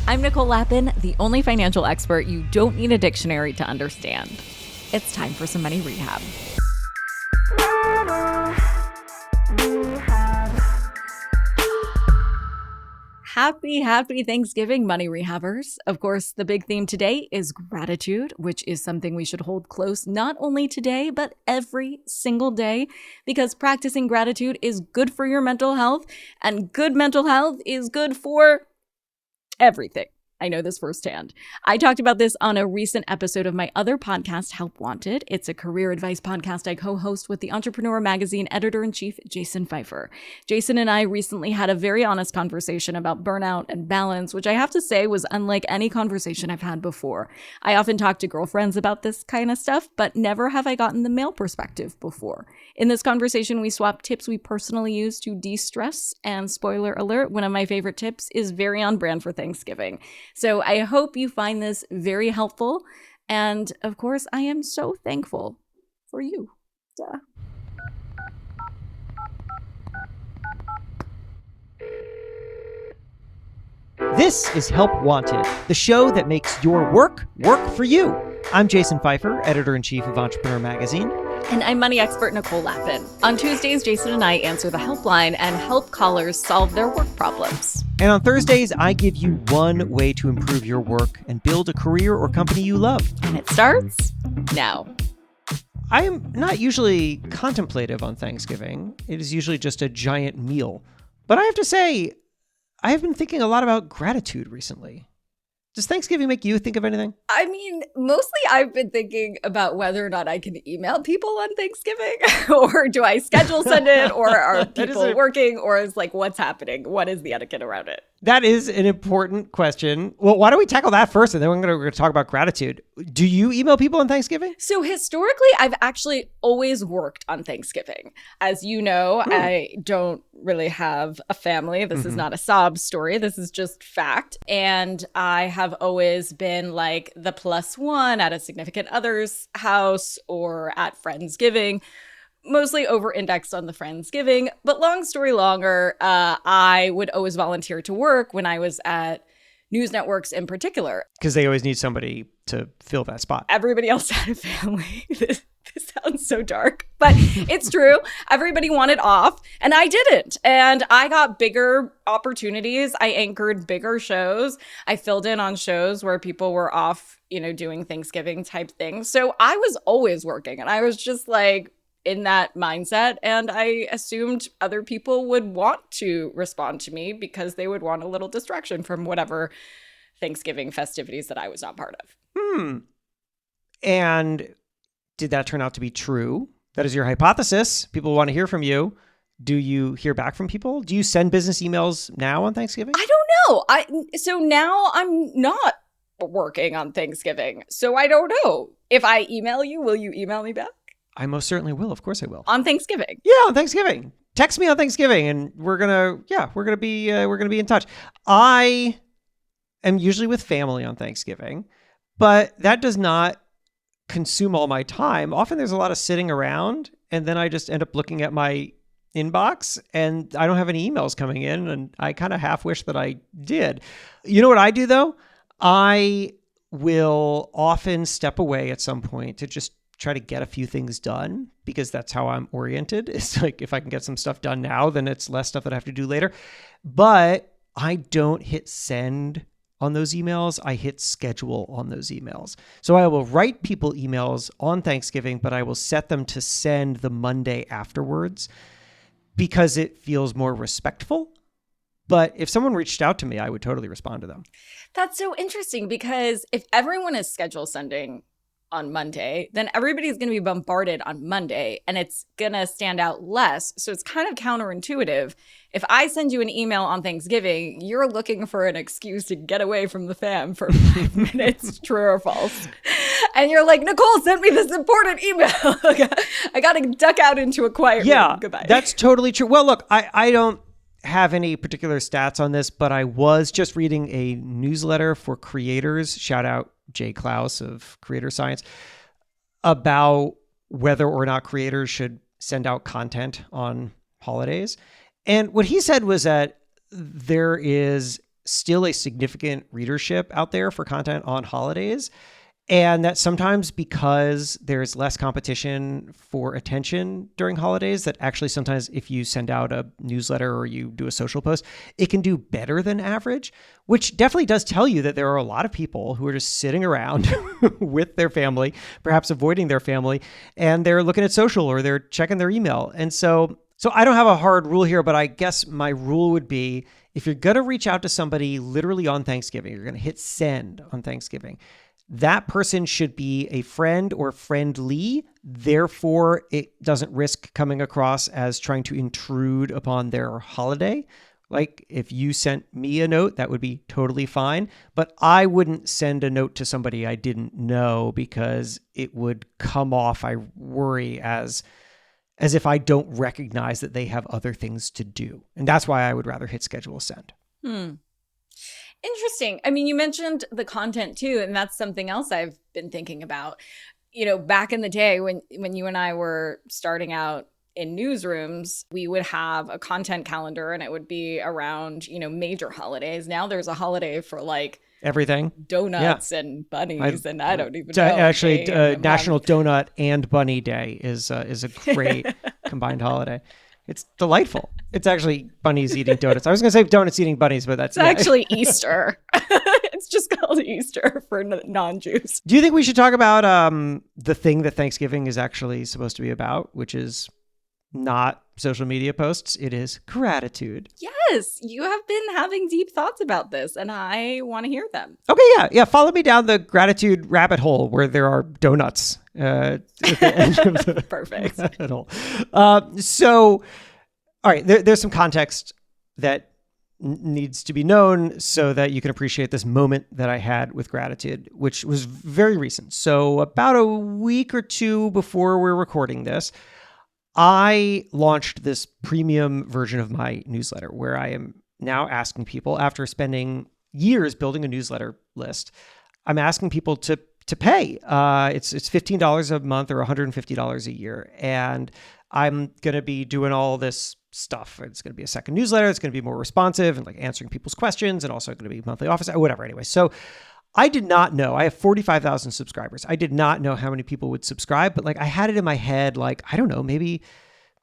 I'm Nicole Lappin, the only financial expert you don't need a dictionary to understand. It's time for some money rehab. Happy Thanksgiving, money rehabbers. Of course, the big theme today is gratitude, which is something we should hold close not only today, but every single day, because practicing gratitude is good for your mental health, and good mental health is good for everything. I know this firsthand. I talked about this on a recent episode of my other podcast, Help Wanted. It's a career advice podcast I co-host with the Entrepreneur Magazine editor-in-chief, Jason Feifer. Jason and I recently had a very honest conversation about burnout and balance, which I have to say was unlike any conversation I've had before. I often talk to girlfriends about this kind of stuff, but never have I gotten the male perspective before. In this conversation, we swapped tips we personally use to de-stress, and spoiler alert, one of my favorite tips is very on brand for Thanksgiving. So I hope you find this very helpful. And of course, I am so thankful for you. Duh. This is Help Wanted, the show that makes your work for you. I'm Jason Feifer, editor-in-chief of Entrepreneur Magazine. And I'm money expert Nicole Lappin. On Tuesdays, Jason and I answer the helpline and help callers solve their work problems. And on Thursdays, I give you one way to improve your work and build a career or company you love. And it starts now. I am not usually contemplative on Thanksgiving. It is usually just a giant meal. But I have to say, I have been thinking a lot about gratitude recently. Does Thanksgiving make you think of anything? I mean, mostly I've been thinking about whether or not I can email people on Thanksgiving, or do I schedule send it, or are people working, or is like, what's happening? What is the etiquette around it? That is an important question. Well, why don't we tackle that first, and then we're going to talk about gratitude. Do you email people on Thanksgiving? So historically, I've actually always worked on Thanksgiving. As you know, I don't really have a family. This is not a sob story. This is just fact. And I have always been like the plus one at a significant other's house or at Friendsgiving. Mostly over-indexed on the Friendsgiving. But long story longer, I would always volunteer to work when I was at news networks in particular. Because they always need somebody to fill that spot. Everybody else had a family. This sounds so dark, but it's true. Everybody wanted off, and I didn't. And I got bigger opportunities. I anchored bigger shows. I filled in on shows where people were off, doing Thanksgiving type things. So I was always working, and I was just like, in that mindset, and I assumed other people would want to respond to me because they would want a little distraction from whatever Thanksgiving festivities that I was not part of. And did that turn out to be true? That is your hypothesis. People want to hear from you. Do you hear back from people? Do you send business emails now on Thanksgiving? I don't know. So now I'm not working on Thanksgiving, so I don't know. If I email you, will you email me back? I most certainly will. Of course I will. On Thanksgiving. Yeah, on Thanksgiving. Text me on Thanksgiving and we're gonna be in touch. I am usually with family on Thanksgiving, but that does not consume all my time. Often there's a lot of sitting around, and then I just end up looking at my inbox and I don't have any emails coming in, and I kind of half wish that I did. You know what I do though? I will often step away at some point to just try to get a few things done, because that's how I'm oriented. It's like, if I can get some stuff done now, then it's less stuff that I have to do later. But I don't hit send on those emails. I hit schedule on those emails. So I will write people emails on Thanksgiving, but I will set them to send the Monday afterwards because it feels more respectful. But if someone reached out to me, I would totally respond to them. That's so interesting, because if everyone is schedule sending on Monday, then everybody's going to be bombarded on Monday, and it's going to stand out less. So it's kind of counterintuitive. If I send you an email on Thanksgiving, you're looking for an excuse to get away from the fam for 5 minutes, true or false. And you're like, Nicole sent me this important email. I got to duck out into a quiet room. Goodbye. That's totally true. Well, look, I don't have any particular stats on this, but I was just reading a newsletter for creators. Shout out Jay Klaus of Creator Science, about whether or not creators should send out content on holidays. And what he said was that there is still a significant readership out there for content on holidays. And that sometimes because there's less competition for attention during holidays, that actually sometimes if you send out a newsletter or you do a social post, it can do better than average, which definitely does tell you that there are a lot of people who are just sitting around with their family, perhaps avoiding their family, and they're looking at social or they're checking their email. And so I don't have a hard rule here, but I guess my rule would be if you're going to reach out to somebody literally on Thanksgiving, you're going to hit send on Thanksgiving, that person should be a friend or friendly. Therefore, it doesn't risk coming across as trying to intrude upon their holiday. Like if you sent me a note, that would be totally fine. But I wouldn't send a note to somebody I didn't know because it would come off, I worry, as if I don't recognize that they have other things to do. And that's why I would rather hit schedule send. Interesting. I mean, you mentioned the content too, and that's something else I've been thinking about. Back in the day when you and I were starting out in newsrooms, we would have a content calendar and it would be around, major holidays. Now there's a holiday for like everything, donuts and bunnies, and I don't even know. Actually, National Donut and Bunny Day is a great combined holiday. It's delightful. It's actually bunnies eating donuts. I was going to say donuts eating bunnies, but that's actually Easter. It's just called Easter for non-Jews. Do you think we should talk about the thing that Thanksgiving is actually supposed to be about, which is not social media posts? It is gratitude. Yes, you have been having deep thoughts about this, and I want to hear them. Okay, yeah. Follow me down the gratitude rabbit hole where there are donuts at the end of the Perfect rabbit hole. So, all right, there's some context that needs to be known so that you can appreciate this moment that I had with gratitude, which was very recent. So about a week or two before we're recording this, I launched this premium version of my newsletter where I am now asking people, after spending years building a newsletter list, I'm asking people to pay. It's $15 a month or $150 a year. And I'm going to be doing all this stuff. It's going to be a second newsletter. It's going to be more responsive and like answering people's questions, and also going to be monthly office, whatever. Anyway, so I did not know. I have 45,000 subscribers. I did not know how many people would subscribe, but like I had it in my head, like, I don't know, maybe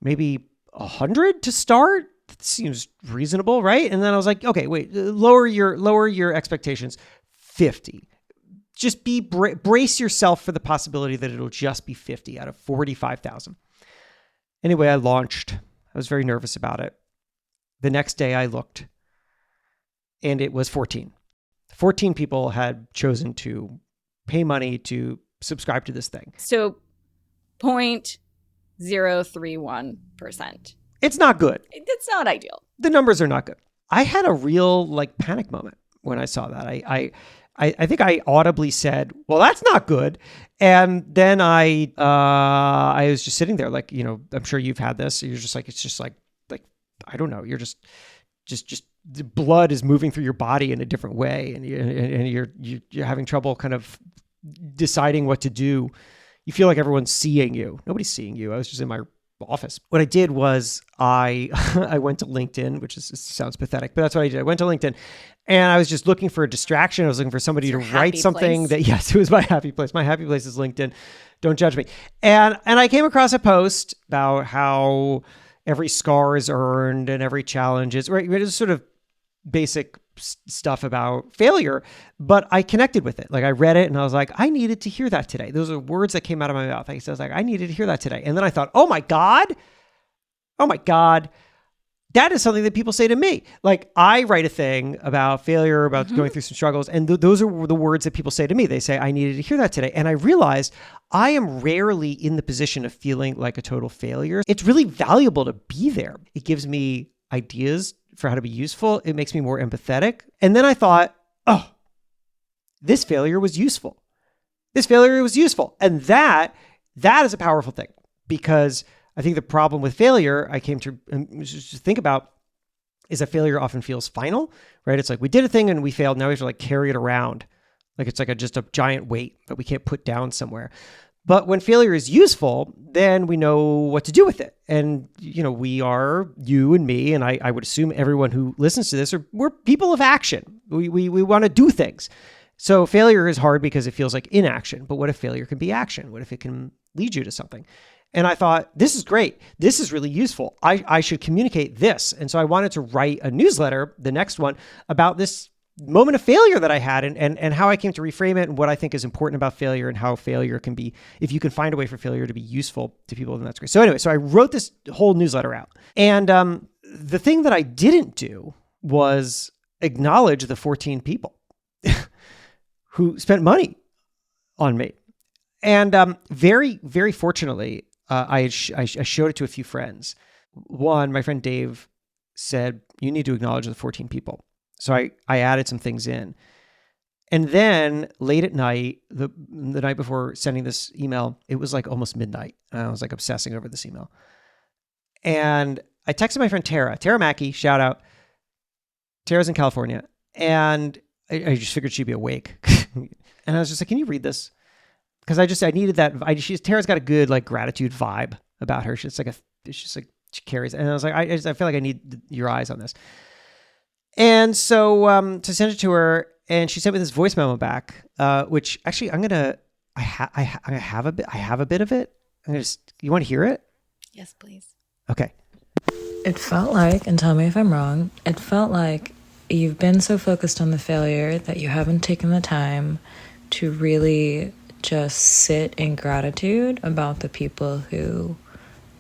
100 to start. That seems reasonable, right? And then I was like, okay, wait, lower your expectations. 50. Just brace yourself for the possibility that it'll just be 50 out of 45,000. Anyway, I launched. I was very nervous about it. The next day I looked, and it was 14. 14 people had chosen to pay money to subscribe to this thing. So 0.031%. It's not good. It's not ideal. The numbers are not good. I had a real like panic moment when I saw that. I think I audibly said, well, that's not good. And then I was just sitting there like, I'm sure you've had this. You're just like, it's just like, I don't know. You're just the blood is moving through your body in a different way. And you're having trouble kind of deciding what to do. You feel like everyone's seeing you. Nobody's seeing you. I was just in my office. What I did was I went to LinkedIn, which sounds pathetic, but that's what I did. I went to LinkedIn and I was just looking for a distraction. I was looking for somebody to write something that, yes, it was my happy place. My happy place is LinkedIn. Don't judge me. And I came across a post about how every scar is earned and every challenge is, right? It was sort of basic stuff about failure, but I connected with it. Like I read it and I was like, I needed to hear that today. Those are words that came out of my mouth. I was like, I needed to hear that today. And then I thought, oh my God, that is something that people say to me. Like I write a thing about failure, about going through some struggles. And those are the words that people say to me. They say, I needed to hear that today. And I realized I am rarely in the position of feeling like a total failure. It's really valuable to be there. It gives me ideas for how to be useful. It makes me more empathetic. And then I thought, oh, this failure was useful. And that is a powerful thing, because I think the problem with failure I came to think about is that failure often feels final, right? It's like we did a thing and we failed. Now we have to like carry it around. Like it's like just a giant weight that we can't put down somewhere. But when failure is useful, then we know what to do with it. And, we are, you and me, and I would assume everyone who listens to this we're people of action. We want to do things. So failure is hard because it feels like inaction. But what if failure can be action? What if it can lead you to something? And I thought, this is great. This is really useful. I should communicate this. And so I wanted to write a newsletter, the next one, about this moment of failure that I had and how I came to reframe it and what I think is important about failure and how failure can be, if you can find a way for failure to be useful to people, then that's great. So anyway, so I wrote this whole newsletter out. And the thing that I didn't do was acknowledge the 14 people who spent money on me. And very, very fortunately, I showed it to a few friends. One, my friend Dave said, you need to acknowledge the 14 people. So I added some things in. And then late at night, the night before sending this email, it was like almost midnight. And I was like obsessing over this email. And I texted my friend Tara Mackey, shout out. Tara's in California. And I just figured she'd be awake. And I was just like, can you read this? Because I needed that. Tara's got a good like gratitude vibe about her. She's like she carries. And I was like, I feel like I need your eyes on this. And so to send it to her, and she sent me this voice memo back, which actually I have a bit of it. You want to hear it? Yes, please. Okay. It felt like, and tell me if I'm wrong, it felt like you've been so focused on the failure that you haven't taken the time to really just sit in gratitude about the people who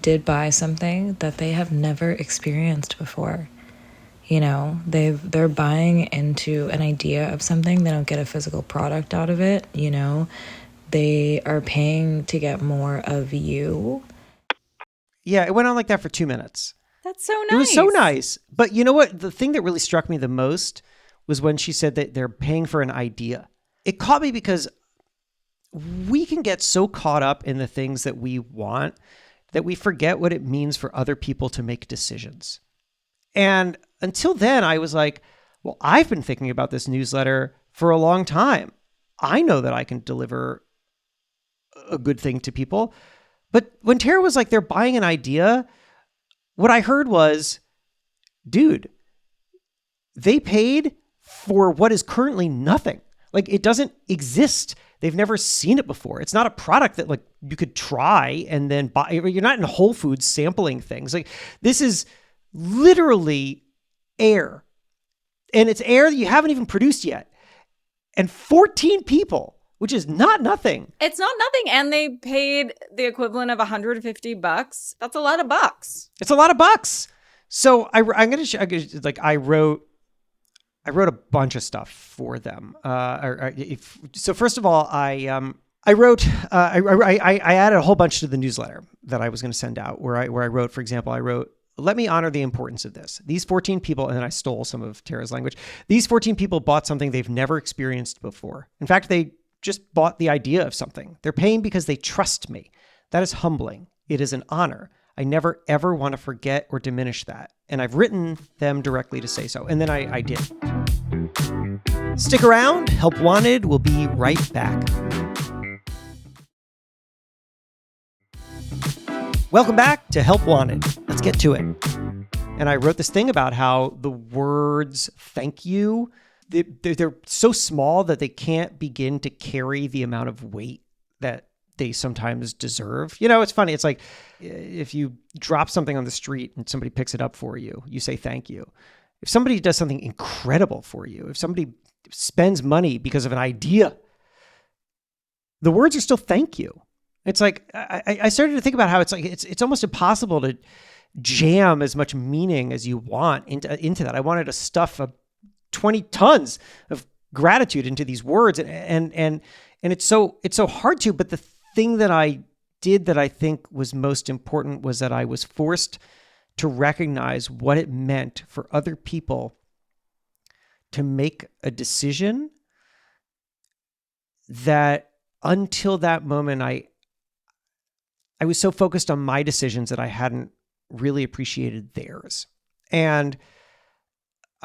did buy something that they have never experienced before. You know, they're buying into an idea of something. They don't get a physical product out of it. You know, they are paying to get more of you. Yeah, it went on like that for 2 minutes. That's so nice. It was so nice. But you know what? The thing that really struck me the most was when she said that they're paying for an idea. It caught me because we can get so caught up in the things that we want that we forget what it means for other people to make decisions. And until then, I was like, well, I've been thinking about this newsletter for a long time. I know that I can deliver a good thing to people. But when Tara was like, they're buying an idea, what I heard was, dude, they paid for what is currently nothing. Like, it doesn't exist. They've never seen it before. It's not a product that like you could try and then buy. You're not in Whole Foods sampling things. Like, this is literally air, and it's air that you haven't even produced yet. And 14 people, which is not nothing. It's not nothing. And they paid the equivalent of $150. That's a lot of bucks. It's a lot of bucks. So I wrote a bunch of stuff for them. So first of all, I added a whole bunch to the newsletter that I was going to send out where I wrote, for example, let me honor the importance of this. These 14 people, and then I stole some of Tara's language. These 14 people bought something they've never experienced before. In fact, they just bought the idea of something. They're paying because they trust me. That is humbling. It is an honor. I never, ever want to forget or diminish that. And I've written them directly to say so. And then I did. Stick around. Help Wanted will be right back. Welcome back to Help Wanted. Let's get to it. And I wrote this thing about how the words thank you, they're so small that they can't begin to carry the amount of weight that they sometimes deserve. You know, it's funny. It's like if you drop something on the street and somebody picks it up for you, you say thank you. If somebody does something incredible for you, if somebody spends money because of an idea, the words are still thank you. It's like, I started to think about how it's like, it's almost impossible to jam as much meaning as you want into that. I wanted to stuff 20 tons of gratitude into these words. And it's so hard to, but the thing that I did that I think was most important was that I was forced to recognize what it meant for other people to make a decision that until that moment, I was so focused on my decisions that I hadn't really appreciated theirs. And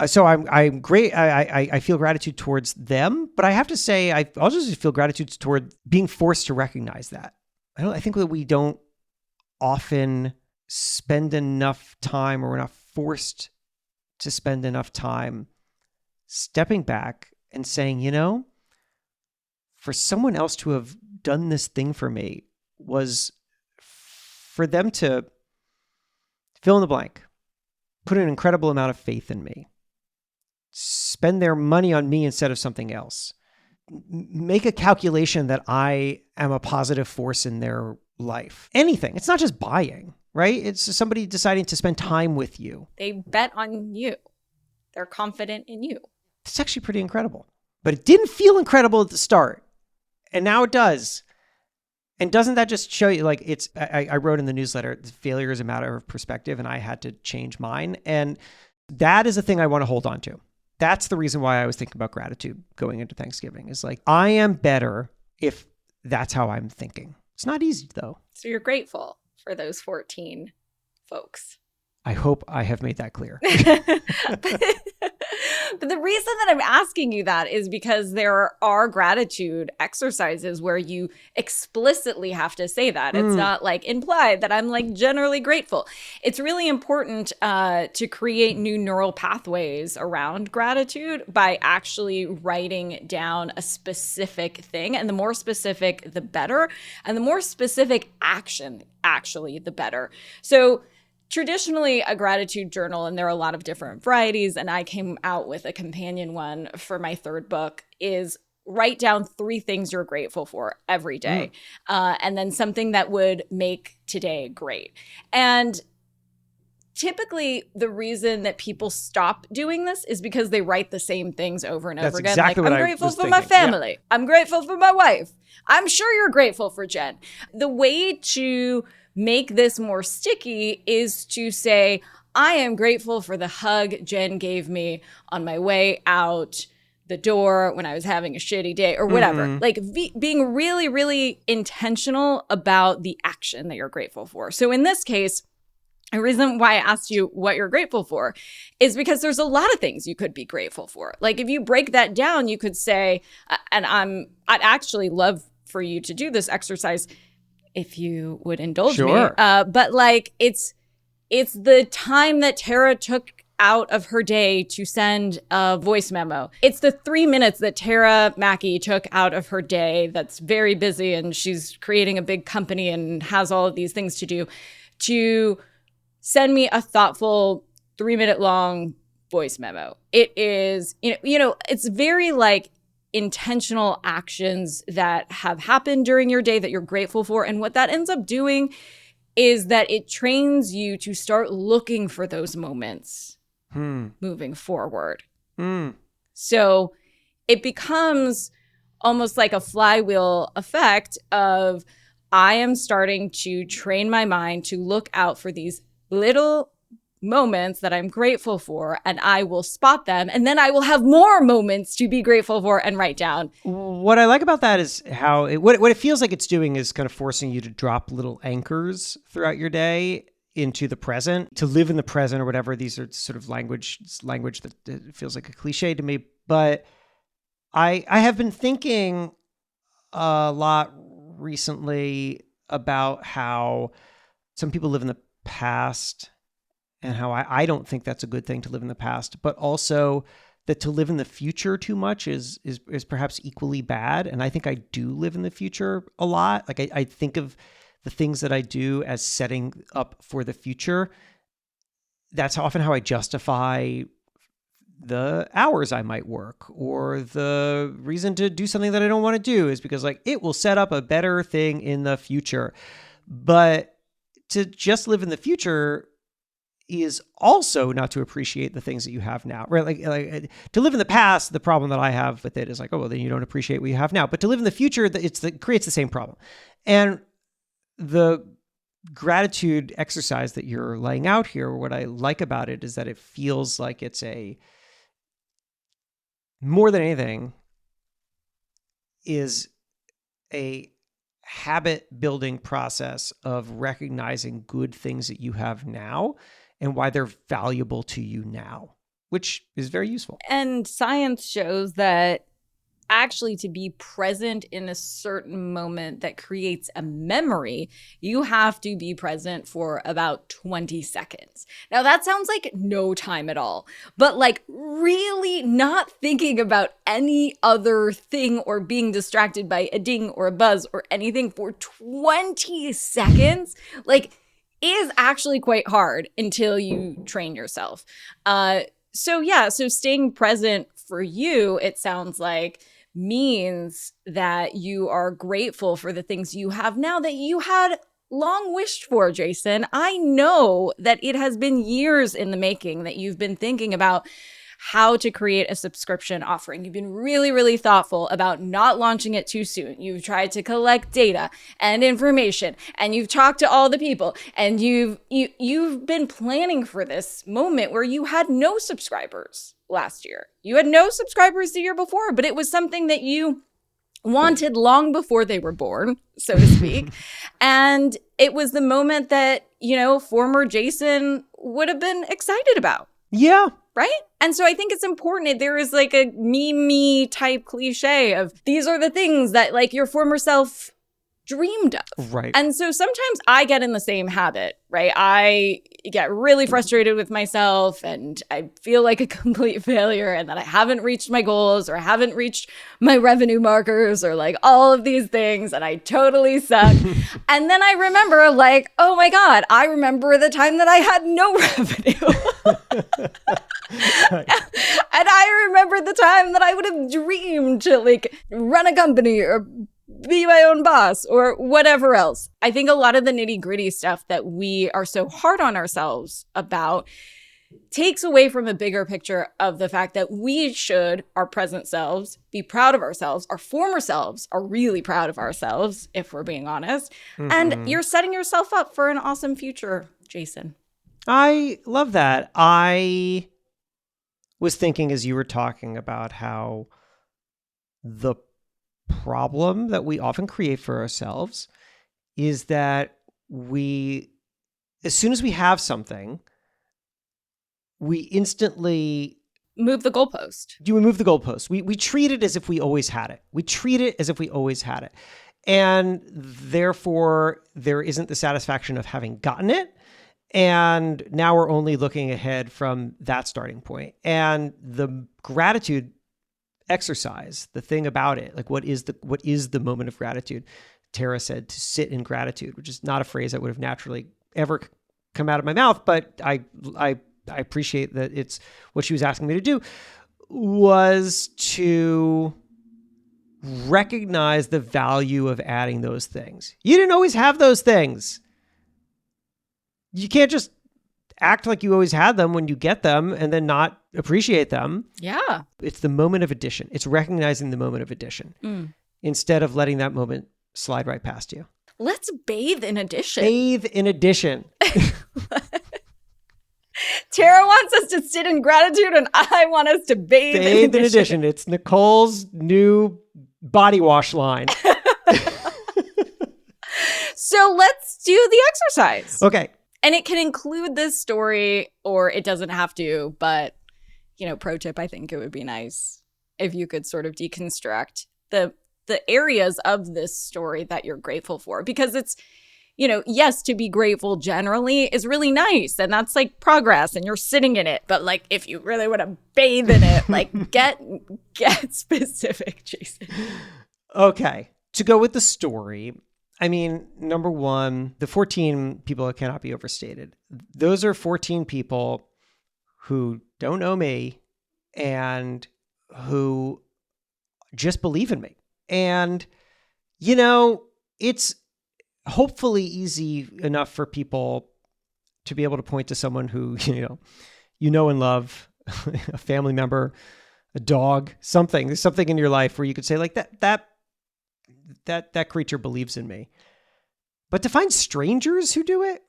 so I'm great. I feel gratitude towards them, but I have to say, I also just feel gratitude toward being forced to recognize that. I think that we don't often spend enough time, or we're not forced to spend enough time stepping back and saying, for someone else to have done this thing for me was for them to fill in the blank, put an incredible amount of faith in me, spend their money on me instead of something else, make a calculation that I am a positive force in their life. Anything. It's not just buying, right? It's somebody deciding to spend time with you. They bet on you. They're confident in you. It's actually pretty incredible. But it didn't feel incredible at the start. And now it does. And doesn't that just show you, like, I wrote in the newsletter, failure is a matter of perspective, and I had to change mine. And that is a thing I want to hold on to. That's the reason why I was thinking about gratitude going into Thanksgiving, is like, I am better if that's how I'm thinking. It's not easy, though. So you're grateful for those 14 folks. I hope I have made that clear. But the reason that I'm asking you that is because there are gratitude exercises where you explicitly have to say that. It's not like implied that I'm like generally grateful. It's really important to create new neural pathways around gratitude by actually writing down a specific thing. And the more specific, the better. And the more specific action, actually, the better. So traditionally, a gratitude journal, and there are a lot of different varieties, and I came out with a companion one for my third book, is write down 3 things you're grateful for every day, and then something that would make today great. And typically, the reason that people stop doing this is because they write the same things over and over again. Exactly like, what I'm I grateful was for thinking. my family. Yeah. I'm grateful for my wife. I'm sure you're grateful for Jen. The way to make this more sticky is to say, I am grateful for the hug Jen gave me on my way out the door when I was having a shitty day or whatever. Like being really, really intentional about the action that you're grateful for. So in this case, the reason why I asked you what you're grateful for is because there's a lot of things you could be grateful for. Like if you break that down, you could say, and I'd actually love for you to do this exercise if you would indulge me. But like it's the time that Tara took out of her day to send a voice memo. It's the 3 minutes that Tara Mackey took out of her day that's very busy and she's creating a big company and has all of these things to do, to send me a thoughtful 3-minute long voice memo. It is, it's very like intentional actions that have happened during your day that you're grateful for. And what that ends up doing is that it trains you to start looking for those moments moving forward. So it becomes almost like a flywheel effect of I am starting to train my mind to look out for these little moments that I'm grateful for, and I will spot them, and then I will have more moments to be grateful for and write down. What I like about that is how what it feels like it's doing is kind of forcing you to drop little anchors throughout your day into the present, to live in the present or whatever. These are sort of language that feels like a cliche to me, but I have been thinking a lot recently about how some people live in the past and how I don't think that's a good thing to live in the past, but also that to live in the future too much is perhaps equally bad. And I think I do live in the future a lot. Like I think of the things that I do as setting up for the future. That's often how I justify the hours I might work, or the reason to do something that I don't want to do is because like it will set up a better thing in the future. But to just live in the future is also not to appreciate the things that you have now, right? Like to live in the past, the problem that I have with it is like, oh, well, then you don't appreciate what you have now. But to live in the future, it creates the same problem. And the gratitude exercise that you're laying out here, what I like about it is that it feels like it's more than anything, is a habit building process of recognizing good things that you have now and why they're valuable to you now, which is very useful. And science shows that actually to be present in a certain moment that creates a memory, you have to be present for about 20 seconds. Now that sounds like no time at all, but like really not thinking about any other thing or being distracted by a ding or a buzz or anything for 20 seconds, like is actually quite hard until you train yourself. So staying present for you, it sounds like, means that you are grateful for the things you have now that you had long wished for, Jason. I know that it has been years in the making that you've been thinking about how to create a subscription offering. You've been really, really thoughtful about not launching it too soon. You've tried to collect data and information, and you've talked to all the people, and you've been planning for this moment where you had no subscribers last year. You had no subscribers the year before, but it was something that you wanted long before they were born, so to speak. And it was the moment that, former Jason would have been excited about. Yeah. Right? And so I think it's important. There is like a me type cliche of these are the things that like your former self dreamed of. Right. And so sometimes I get in the same habit, right? I get really frustrated with myself and I feel like a complete failure and that I haven't reached my goals or I haven't reached my revenue markers or like all of these things and I totally suck. And then I remember like, oh my God, I remember the time that I had no revenue. And I remember the time that I would have dreamed to like run a company or be my own boss or whatever else. I think a lot of the nitty gritty stuff that we are so hard on ourselves about takes away from a bigger picture of the fact that we should, our present selves, be proud of ourselves. Our former selves are really proud of ourselves, if we're being honest. Mm-hmm. And you're setting yourself up for an awesome future, Jason. I love that. I was thinking as you were talking about how the problem that we often create for ourselves is that as soon as we have something, we instantly move the goalpost. We move the goalpost. We treat it as if we always had it. And therefore, there isn't the satisfaction of having gotten it. And now we're only looking ahead from that starting point. And the gratitude exercise, the thing about it, like what is the moment of gratitude? Tara said to sit in gratitude, which is not a phrase that would have naturally ever come out of my mouth, but I appreciate that it's what she was asking me to do, was to recognize the value of adding those things. You didn't always have those things. You can't just act like you always had them when you get them and then not appreciate them. Yeah. It's the moment of addition. It's recognizing the moment of addition instead of letting that moment slide right past you. Let's bathe in addition. Bathe in addition. Tara wants us to sit in gratitude and I want us to bathe in addition. It's Nicole's new body wash line. So let's do the exercise. Okay. And it can include this story or it doesn't have to, but, pro tip, I think it would be nice if you could sort of deconstruct the areas of this story that you're grateful for. Because it's, yes, to be grateful generally is really nice. And that's like progress and you're sitting in it. But like, if you really want to bathe in it, like get specific, Jason. Okay. To go with the story, I mean, number one, the 14 people that cannot be overstated. Those are 14 people who don't know me and who just believe in me. And, it's hopefully easy enough for people to be able to point to someone who, and love, a family member, a dog, something. There's something in your life where you could say like that creature believes in me. But to find strangers who do it,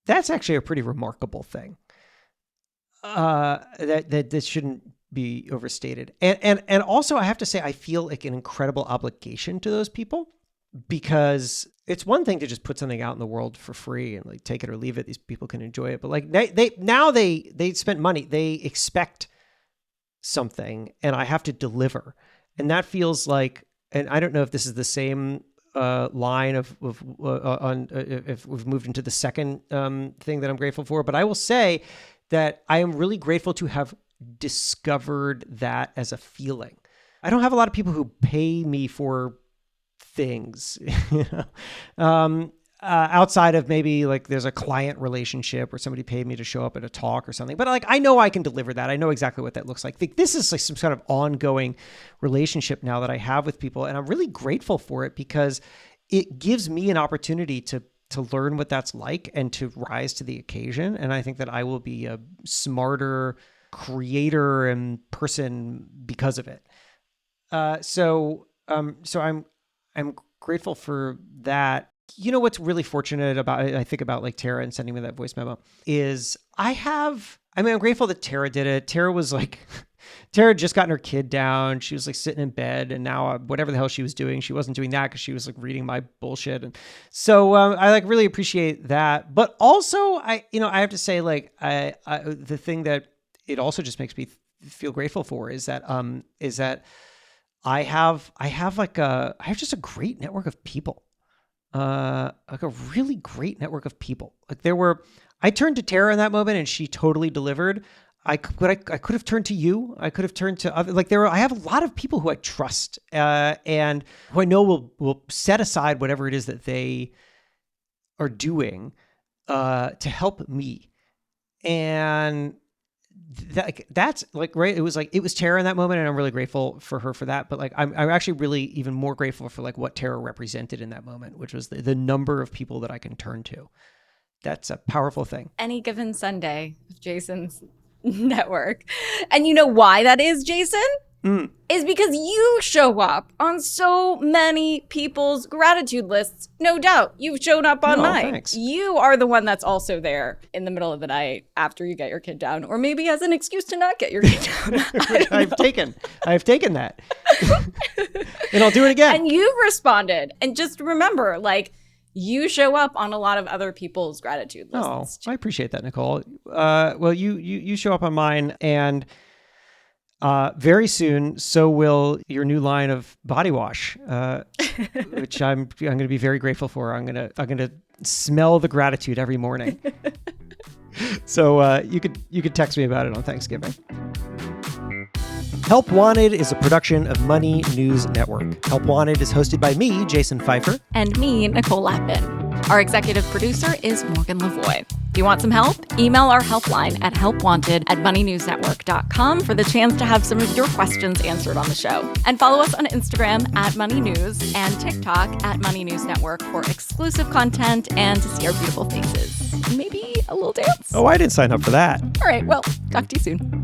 that's actually a pretty remarkable thing. That shouldn't be overstated. And also I have to say, I feel like an incredible obligation to those people, because it's one thing to just put something out in the world for free and like take it or leave it. These people can enjoy it, but like they spent money. They expect something and I have to deliver. And that feels like, and I don't know if this is the same line if we've moved into the second thing that I'm grateful for, but I will say that I am really grateful to have discovered that as a feeling. I don't have a lot of people who pay me for things, outside of maybe like there's a client relationship where somebody paid me to show up at a talk or something. But like, I know I can deliver that. I know exactly what that looks like. This is like some sort of ongoing relationship now that I have with people. And I'm really grateful for it because it gives me an opportunity to learn what that's like and to rise to the occasion. And I think that I will be a smarter creator and person because of it. So I'm grateful for that. You know, what's really fortunate about it, I think about like Tara and sending me that voice memo is I'm grateful that Tara did it. Tara had just gotten her kid down. She was like sitting in bed and now whatever the hell she was doing, she wasn't doing that because she was like reading my bullshit. And so I like really appreciate that. But also I have to say like, the thing that it also just makes me feel grateful for is that I have just a great network of people. Like a really great network of people. Like I turned to Tara in that moment and she totally delivered. I could have turned to you. I could have turned to other, I have a lot of people who I trust, and who I know will set aside whatever it is that they are doing, to help me. And that's like, right. It was Tara in that moment and I'm really grateful for her for that. But like, I'm actually really even more grateful for like what Tara represented in that moment, which was the number of people that I can turn to. That's a powerful thing. Any given Sunday with Jason's network. And you know why that is, Jason? Is because you show up on so many people's gratitude lists. No doubt. You've shown up on mine. Thanks. You are the one that's also there in the middle of the night after you get your kid down, or maybe as an excuse to not get your kid down. I've taken that. And I'll do it again. And you've responded. And just remember, like, you show up on a lot of other people's gratitude lists. Oh, I appreciate that, Nicole. Well, you show up on mine, and very soon, so will your new line of body wash, which I'm going to be very grateful for. I'm going to smell the gratitude every morning. So you could text me about it on Thanksgiving. Help Wanted is a production of Money News Network. Help Wanted is hosted by me, Jason Feifer. And me, Nicole Lappin. Our executive producer is Morgan Lavoie. If you want some help, email our helpline at helpwanted@moneynewsnetwork.com for the chance to have some of your questions answered on the show. And follow us on Instagram at Money News and TikTok at Money News Network for exclusive content and to see our beautiful faces. Maybe a little dance? Oh, I didn't sign up for that. All right, well, talk to you soon.